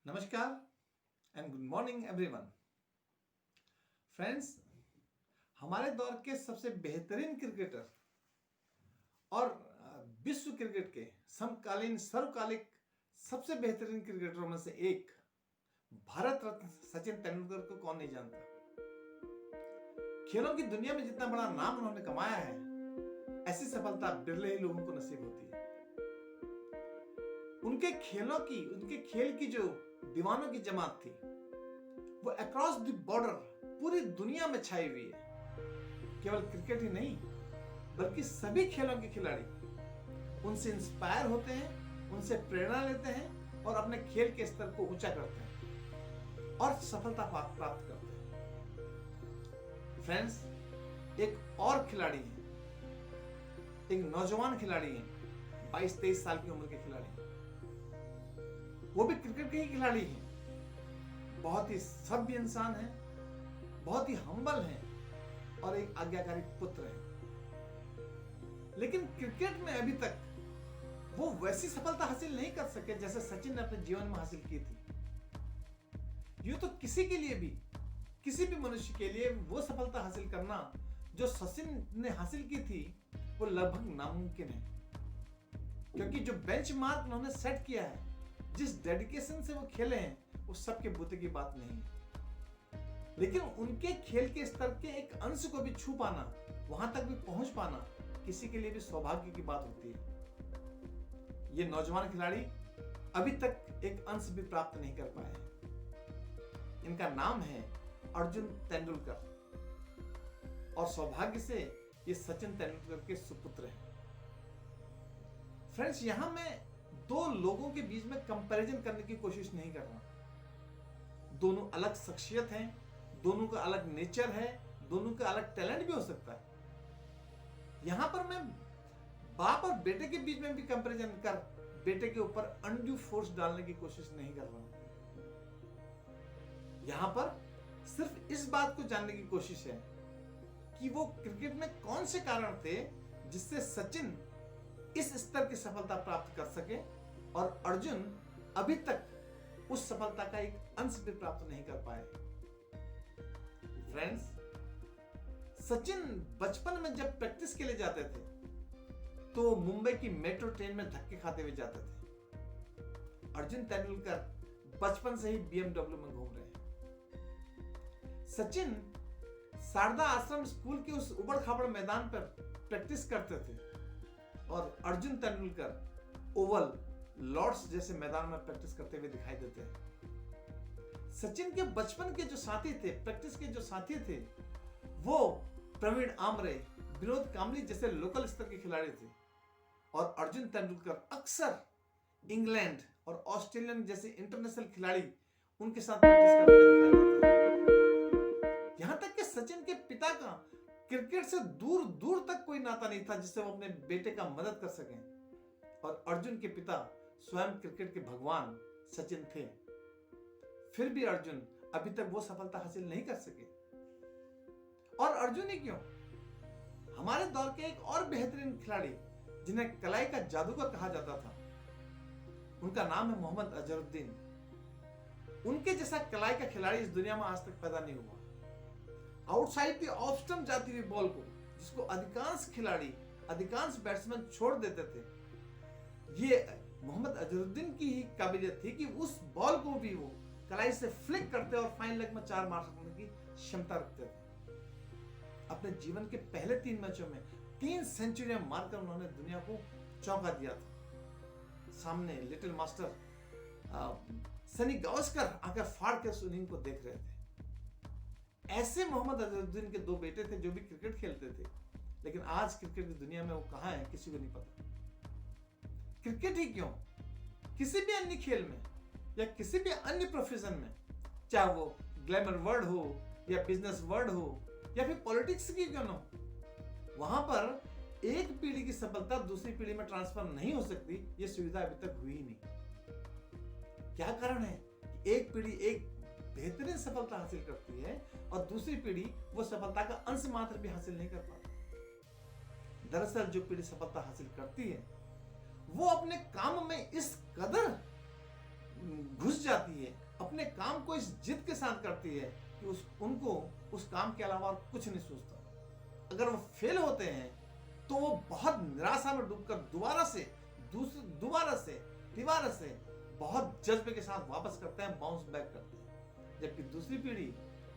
नमस्कार and good morning everyone. Friends, हमारे दौर के सबसे बेहतरीन क्रिकेटर और विश्व क्रिकेट के समकालीन सर्वकालिक सबसे बेहतरीन क्रिकेटरों में से एक भारत रत्न सचिन तेंदुलकर को कौन नहीं जानता। खेलों की दुनिया में जितना बड़ा नाम उन्होंने कमाया है, ऐसी सफलता बिरले ही लोगों को नसीब होती है। उनके खेल की जो दीवानों की जमात थी, वो अक्रॉस द बॉर्डर पूरी दुनिया में छाई हुई है। केवल क्रिकेट ही नहीं, बल्कि सभी खेलों के खिलाड़ी उनसे इंस्पायर होते हैं, उनसे प्रेरणा लेते हैं और अपने खेल के स्तर को ऊंचा करते हैं और सफलता प्राप्त करते हैं। फ्रेंड्स, एक और खिलाड़ी है, एक नौजवान खिलाड़ी है, 22-23 साल की उम्र के खिलाड़ी, वो भी क्रिकेट के ही खिलाड़ी हैं। बहुत ही सभ्य इंसान है, बहुत ही हम्बल हैं और एक आज्ञाकारी पुत्र हैं। लेकिन क्रिकेट में अभी तक वो वैसी सफलता हासिल नहीं कर सके जैसे सचिन ने अपने जीवन में हासिल की थी। यूं तो किसी भी मनुष्य के लिए वो सफलता हासिल करना जो सचिन ने हासिल की थी, वो लगभग नामुमकिन है। क्योंकि जो बेंचमार्क उन्होंने सेट किया है, जिस डेडिकेशन से वो खेले हैं, वो सबके बूते की बात नहीं है। लेकिन उनके खेल के स्तर के एक अंश को भी छू पाना, वहां तक भी पहुंच पाना किसी के लिए भी सौभाग्य की बात होती है। ये नौजवान खिलाड़ी अभी तक एक अंश भी प्राप्त नहीं कर पाए हैं। इनका नाम है अर्जुन तेंदुलकर और सौभाग्य से ये सचिन तेंदुलकर के सुपुत्र हैं। फ्रेंड्स, यहां मैं दो लोगों के बीच में कंपैरिजन करने की कोशिश नहीं कर रहा। दोनों अलग शख्सियत हैं, दोनों का अलग नेचर है, दोनों का अलग टैलेंट भी हो सकता है। यहां पर मैं बाप और बेटे के बीच में भी कंपैरिजन कर बेटे के ऊपर अनड्यू फोर्स डालने की कोशिश नहीं कर रहा हूं। यहां पर सिर्फ इस बात को जानने की कोशिश है कि वो क्रिकेट में कौन से कारण थे जिससे सचिन इस स्तर की सफलता प्राप्त कर सके और अर्जुन अभी तक उस सफलता का एक अंश भी प्राप्त नहीं कर पाए। फ्रेंड्स, सचिन बचपन में जब प्रैक्टिस के लिए जाते थे तो मुंबई की मेट्रो ट्रेन में धक्के खाते हुए जाते थे। अर्जुन तेंदुलकर बचपन से ही BMW में घूम रहे हैं। सचिन शारदा आश्रम स्कूल के उस उबड़ खाबड़ मैदान पर प्रैक्टिस करते थे और अर्जुन तेंदुलकर ओवल लॉर्ड्स जैसे मैदान में प्रैक्टिस करते हुए दिखाई देते हैं। सचिन के बचपन के जो साथी थे, प्रैक्टिस के जो साथी थे, वो प्रवीण आमरे, विनोद कांबली जैसे लोकल स्तर के खिलाड़ी थे और अर्जुन तेंदुलकर अक्सर इंग्लैंड और ऑस्ट्रेलियन जैसे इंटरनेशनल खिलाड़ी उनके साथ प्रैक्टिस करते हुए दिखाई देते हैं। यहां तक कि सचिन के पिता का क्रिकेट से दूर दूर तक कोई नाता नहीं था जिससे वो अपने बेटे का मदद कर सकें और अर्जुन के पिता स्वयं क्रिकेट के भगवान सचिन थे। फिर भी अर्जुन अभी तक वो सफलता हासिल नहीं कर सके। और अर्जुन ही क्यों, हमारे दौर के एक और बेहतरीन खिलाड़ी जिन्हें कलाई का जादूगर कहा जाता था, उनका नाम है मोहम्मद अजहरुद्दीन। उनके जैसा कलाई का खिलाड़ी इस दुनिया में आज तक पैदा नहीं हुआ। आउटसाइड द ऑफ स्टंप जाती हुई बॉल को, जिसको अधिकांश बैट्समैन छोड़ देते थे, ये मोहम्मद अजहरुद्दीन की ही काबिलियत थी कि उस बॉल को भी वो कलाई से फ्लिक करते और फाइन लेग में 4 मार सकने की क्षमता रखते थे। अपने जीवन के पहले 3 मैचों में 3 सेंचुरियां मारकर उन्होंने दुनिया को चौंका दिया था। सामने लिटिल मास्टर सनी गावस्कर आकर फाड़ के सुनील को देख रहे थे। ऐसे मोहम्मद अजहरुद्दीन के 2 बेटे थे जो भी क्रिकेट खेलते थे, लेकिन आज क्रिकेट की दुनिया में वो कहां है किसी को नहीं पता। क्रिकेट ही क्यों, किसी भी अन्य खेल में या किसी भी अन्य प्रोफेशन में, चाहे वो ग्लैमर वर्ड हो या बिजनेस वर्ड हो या फिर पॉलिटिक्स की क्यों ना हो, वहां पर एक पीढ़ी की सफलता दूसरी पीढ़ी में ट्रांसफर नहीं हो सकती। ये सुविधा अभी तक हुई ही नहीं। क्या कारण है कि एक पीढ़ी एक बेहतरीन सफलता हासिल करती है और दूसरी पीढ़ी वो सफलता का अंश मात्र भी हासिल नहीं कर पाती। दरअसल जो पीढ़ी सफलता हासिल करती है, वो अपने काम में इस कदर घुस जाती है, अपने काम को इस जिद के साथ करती है कि उनको उस काम के अलावा और कुछ नहीं सोचता। अगर वो फेल होते हैं तो वो बहुत निराशा में डूबकर दोबारा से बहुत जज्बे के साथ वापस करते हैं, बाउंस बैक करते हैं। जबकि दूसरी पीढ़ी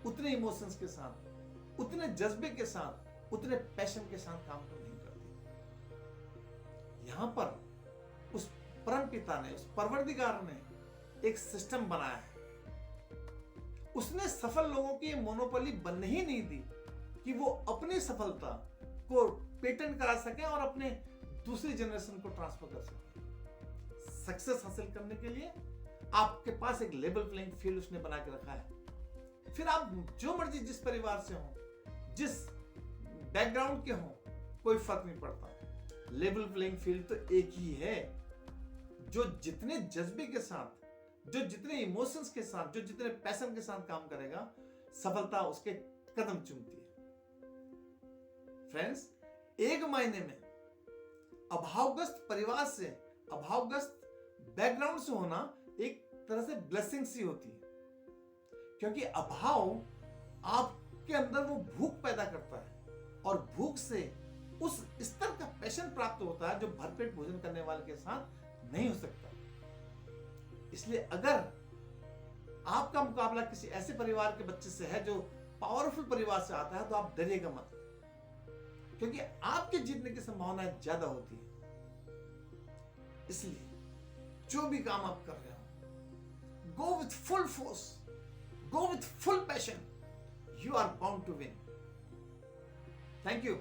उतने इमोशंस के साथ, उतने जज्बे के साथ, उतने पैशन के साथ काम को नहीं करती। यहां पर उस परम पिता ने, उस परवरदिगार ने एक सिस्टम बनाया है। उसने सफल लोगों की मोनोपोली बनने ही नहीं दी कि वो अपनी सफलता को पेटेंट करा सके और अपने दूसरी जनरेशन को ट्रांसफर कर सके। सक्सेस हासिल करने के लिए आपके पास एक लेवल प्लेइंग फील्ड उसने बना के रखा है। फिर आप जो मर्जी जिस परिवार से हो, जिस बैकग्राउंड के हो, कोई फर्क नहीं पड़ता। लेवल प्लेइंग फील्ड तो एक ही है। जो जितने जज्बे के साथ, जो जितने इमोशंस के साथ, जो जितने पैशन के साथ काम करेगा, सफलता उसके कदम चूमती है। फ्रेंड्स, एक महीने में अभावग्रस्त परिवार से, अभावग्रस्त बैकग्राउंड से होना एक तरह से ब्लेसिंग सी होती है, क्योंकि अभाव आपके अंदर वो भूख पैदा करता है और भूख से उस स्तर का पैशन प्राप्त होता है जो भरपेट भोजन करने वाले के साथ नहीं हो सकता। इसलिए अगर आपका मुकाबला किसी ऐसे परिवार के बच्चे से है जो पावरफुल परिवार से आता है, तो आप डरिएगा मत, क्योंकि आपके जीतने की संभावनाएं ज्यादा होती है। इसलिए जो भी काम आप कर रहे हो, go with full force, go with full passion, you are bound to win. Thank you.